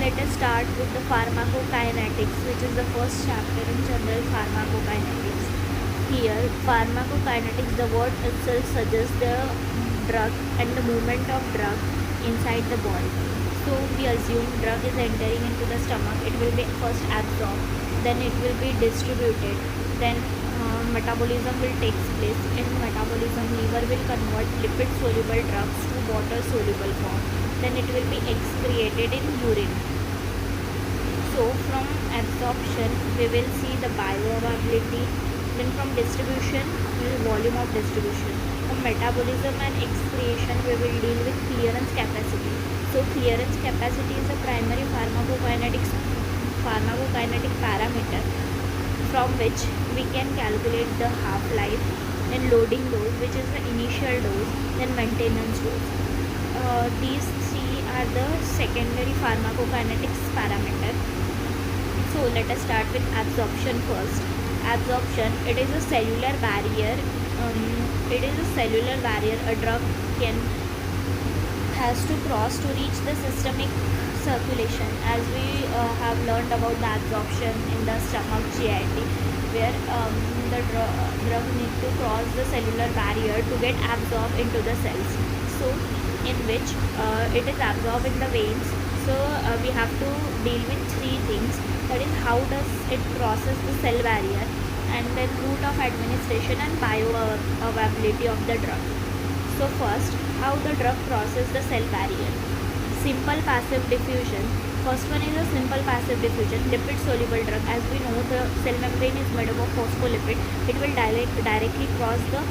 let us start with the pharmacokinetics, which is the first chapter in general pharmacokinetics. Here, pharmacokinetics, the word itself suggests the drug and the movement of drug inside the body. So we assume drug is entering into the stomach. It will be first absorbed, then it will be distributed, then metabolism will take place. In metabolism, liver will convert lipid soluble drugs to water soluble form. Then it will be excreted in urine. So from absorption we will see the bioavailability, then from distribution volume of distribution. From metabolism and excretion we will deal with clearance capacity. So clearance capacity is a primary pharmacokinetic parameter from which we can calculate the half-life, then loading dose, which is the initial dose, then maintenance dose. These three are the secondary pharmacokinetics parameter. So let us start with absorption first. Absorption, it is a cellular barrier. A drug has to cross to reach the systemic circulation. As we have learned about the absorption in the stomach GIT, where the drug needs to cross the cellular barrier to get absorbed into the cells. So in which it is absorbed in the veins. So we have to deal with three things, that is how does it crosses the cell barrier, and then route of administration and bioavailability of the drug. So first, how the drug crosses the cell barrier. Simple passive diffusion. First one is a simple passive diffusion, lipid soluble drug. As we know, the cell membrane is made up of phospholipid. It will directly cross the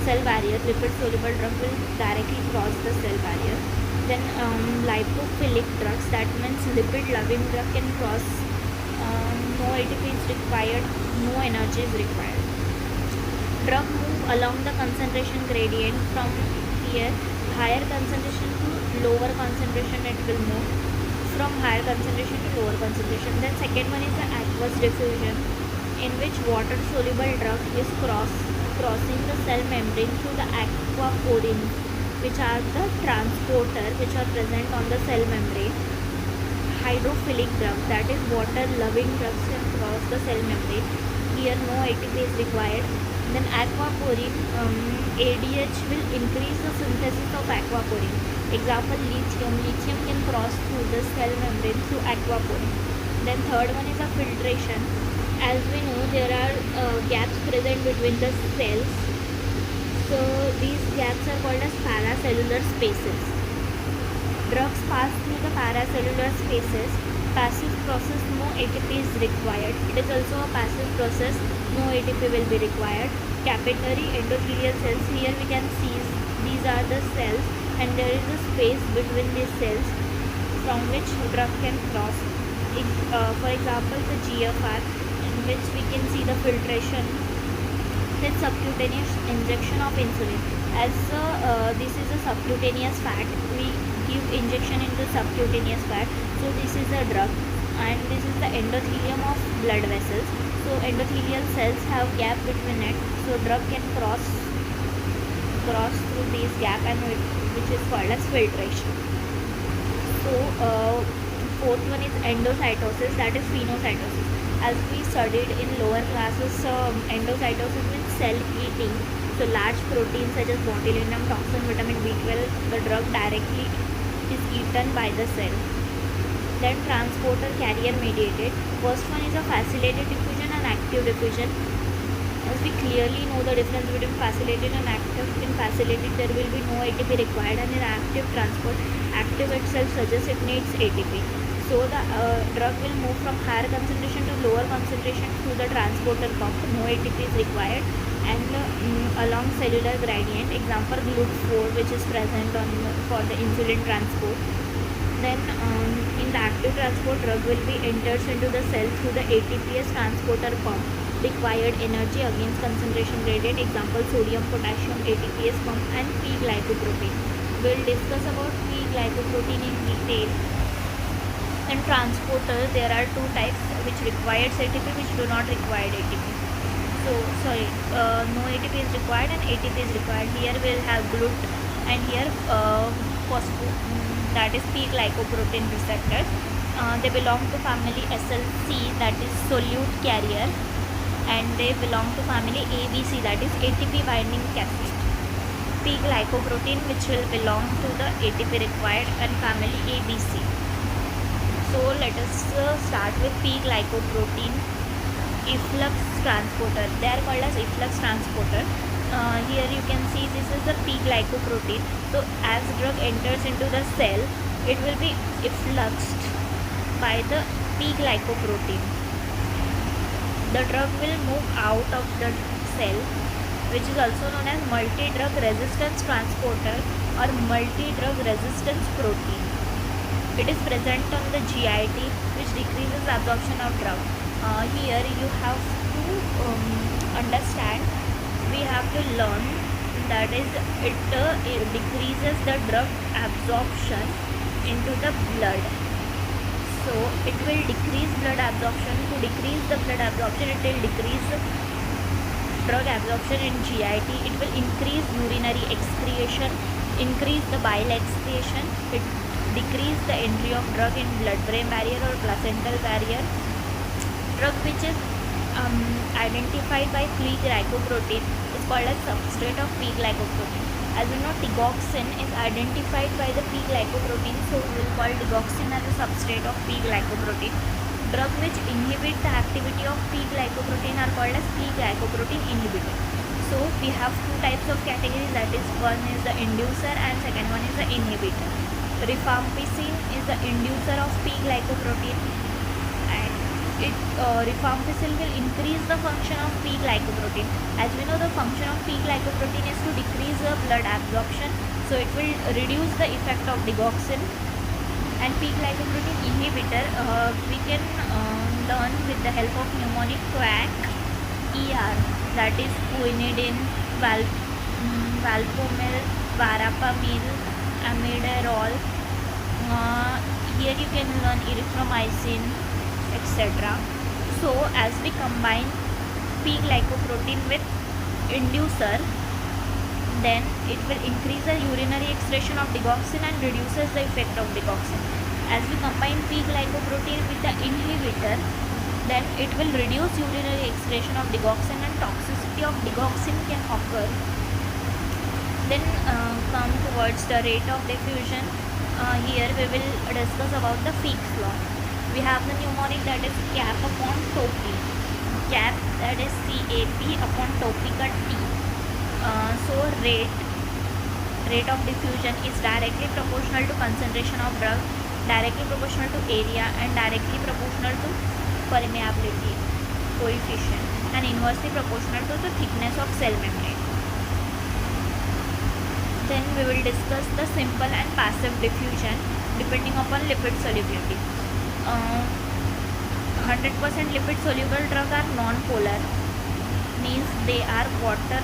cell barrier. Lipid soluble drug will directly cross the cell barrier. Then lipophilic drugs, that means lipid loving drug can cross. No ATP is required, no energy is required. Drug move along the concentration gradient. From here, higher concentration to lower concentration it will move, from higher concentration to lower concentration. Then second one is the aqueous diffusion, in which water soluble drug is crossing the cell membrane through the aquaporins, which are the transporter which are present on the cell membrane. Hydrophilic drug, that is water loving drugs, can cross the cell membrane. Here no ATP is required. Then aquaporin, ADH will increase the synthesis of aquaporin. Example, lithium can cross through the cell membrane through aquaporin. Then third one is a filtration. As we know, there are gaps present between the cells. So these gaps are called as paracellular spaces. Drugs pass through the paracellular spaces. Passive process, no ATP is required. It is also a passive process, no ATP will be required. Capillary endothelial cells, here we can see these are the cells and there is a space between these cells from which drug can cross. For example, the GFR, in which we can see the filtration. Then subcutaneous injection of insulin. As this is a subcutaneous fat, we give injection into subcutaneous fat. So this is a drug, and this is the endothelium of blood vessels. So endothelial cells have gap between it, so drug can cross through these gap, and which is called as filtration. So fourth one is endocytosis, that is phagocytosis. As we studied in lower classes, endocytosis means cell eating. So large proteins such as botulinum toxin, vitamin B12, the drug directly is eaten by the cell. Then transporter carrier mediated. First one is a facilitated diffusion and active diffusion. As we clearly know the difference between facilitated and active. In facilitated there will be no ATP required, and in active transport, active itself suggests it needs ATP. So the drug will move from higher concentration to lower concentration through the transporter pump. No ATP is required, and along cellular gradient. Example, GLUT4, which is present for the insulin transport. Then in the active transport, drug will be enters into the cell through the ATPase transporter pump. Required energy against concentration gradient. Example, sodium, potassium, ATPase pump, and P-glycoprotein. We will discuss about P-glycoprotein in detail. And transporter, there are two types, which requires ATP, which do not require ATP. So no ATP is required and ATP is required. Here we will have GLUT, and here that is P-glycoprotein receptors. They belong to family SLC, that is solute carrier, and they belong to family ABC, that is ATP binding capsid. P glycoprotein, which will belong to the ATP required and family ABC. So let us start with P glycoprotein efflux transporter. They are called as efflux transporter. Here you can see this is the P glycoprotein. So as drug enters into the cell, it will be effluxed by the P glycoprotein. The drug will move out of the cell, which is also known as multi-drug resistance transporter or multi-drug resistance protein. It is present on the GIT, which decreases absorption of drug. Here you have to understand, we have to learn that is it decreases the drug absorption into the blood. So it will decrease blood absorption. To decrease the blood absorption, it will decrease drug absorption in GIT. It will increase urinary excretion, increase the bile excretion. It decrease the entry of drug in blood-brain barrier or placental barrier. Drug which is identified by P glycoprotein is called as substrate of P glycoprotein. As you know, digoxin is identified by the P glycoprotein, so we will call digoxin as a substrate of P glycoprotein. Drug which inhibit the activity of P glycoprotein are called as P glycoprotein inhibitor. So we have two types of categories, that is, one is the inducer and second one is the inhibitor. Rifampicin is the inducer of P glycoprotein, and rifampicin will increase the function of P glycoprotein. As we know, the function of P glycoprotein is to decrease the blood absorption, so it will reduce the effect of digoxin. And P glycoprotein inhibitor, we can learn with the help of mnemonic QUAC ER, that is quinidine, valpomil, varapamil, amidarole. Here you can learn erythromycin, etc. So as we combine P glycoprotein with inducer, then it will increase the urinary excretion of digoxin and reduces the effect of digoxin. As we combine P glycoprotein with the inhibitor, then it will reduce urinary excretion of digoxin and toxicity of digoxin can occur. Then come towards the rate of diffusion. Here we will discuss about the Fick's law. We have the mnemonic, that is cap upon topi. Cap, that is CAP upon topica T. So rate of diffusion is directly proportional to concentration of drug, directly proportional to area, and directly proportional to permeability coefficient, and inversely proportional to the thickness of cell membrane. Then we will discuss the simple and passive diffusion depending upon lipid solubility. 100% lipid soluble drugs are non-polar, means they are water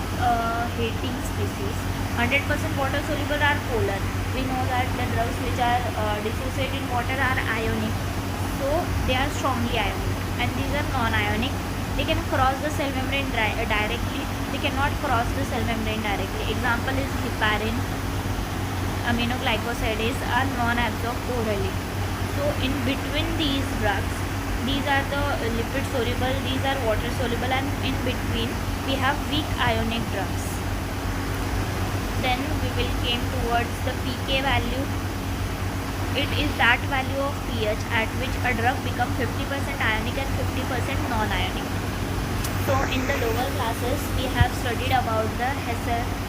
hating species. 100% water soluble are polar. We know that the drugs which are dissociated in water are ionic, so they are strongly ionic, and these are non-ionic. They can cross the cell membrane directly. They cannot cross the cell membrane directly. Example is heparin, aminoglycosides are non-absorbed orally. So in between these drugs, these are the lipid soluble, these are water soluble, and in between we have weak ionic drugs. Then we will came towards the pK value. It is that value of pH at which a drug becomes 50% ionic and 50% non-ionic. So in the lower classes we have studied about the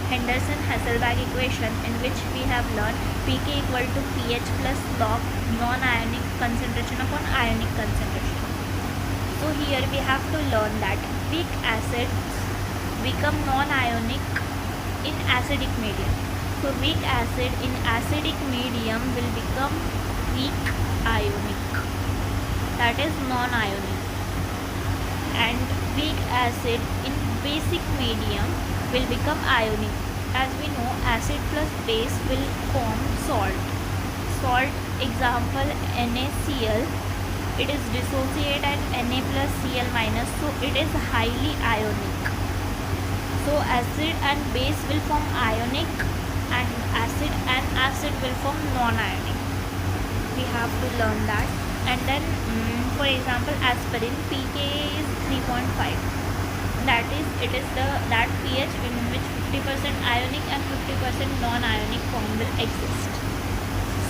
Henderson-Hasselbalch equation, in which we have learned pK equal to pH plus log non-ionic concentration upon ionic concentration. So here we have to learn that weak acids become non-ionic in acidic medium. So weak acid in acidic medium will become weak ionic, that is non-ionic, and weak acid in basic medium will become ionic. As we know, acid plus base will form salt. Salt, example NaCl, it is dissociated at Na plus Cl minus, so it is highly ionic. So acid and base will form ionic, and acid will form non-ionic. We have to learn that. And then for example, aspirin pKa is 3.5. That is, it is the that pH in which 50% ionic and 50% non-ionic form will exist.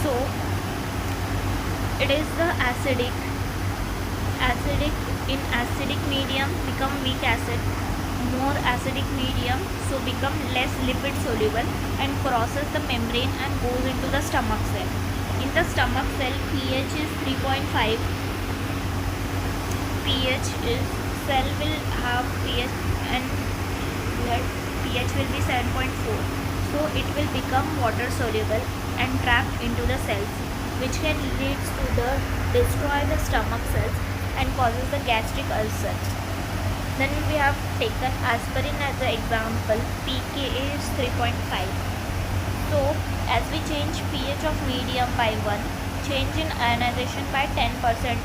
So it is the acidic in acidic medium become weak acid, more acidic medium so become less lipid soluble and crosses the membrane and goes into the stomach cell. In the stomach cell, pH is 3.5. pH is cell will have pH and pH will be 7.4. So it will become water soluble and trapped into the cells, which can lead to the destroy the stomach cells and causes the gastric ulcer. Then we have taken aspirin as an example. pKa is 3.5. So as we change pH of medium by 1, change in ionization by 10%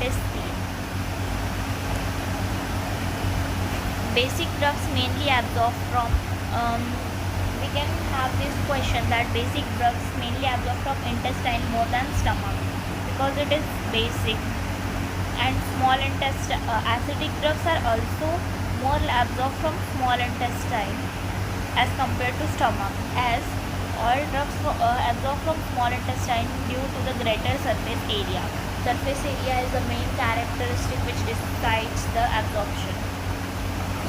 is seen. Basic drugs mainly absorb from we can have this question that basic drugs mainly absorb from intestine more than stomach because it is basic. And small intestine acidic drugs are also more absorbed from small intestine as compared to stomach, as all drugs absorb from small intestine due to the greater surface area. Surface area is the main characteristic which decides the absorption.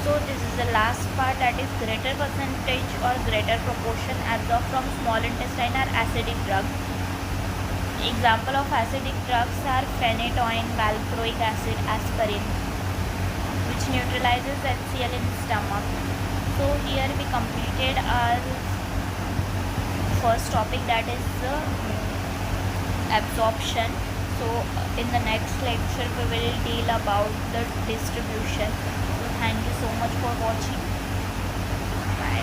So this is the last part, that is greater percentage or greater proportion absorbed from small intestine are acidic drugs. Example of acidic drugs are phenytoin, valproic acid, aspirin, which neutralizes HCl in stomach. So here we completed our first topic, that is absorption. So in the next lecture we will deal about the distribution. So thank you so much for watching.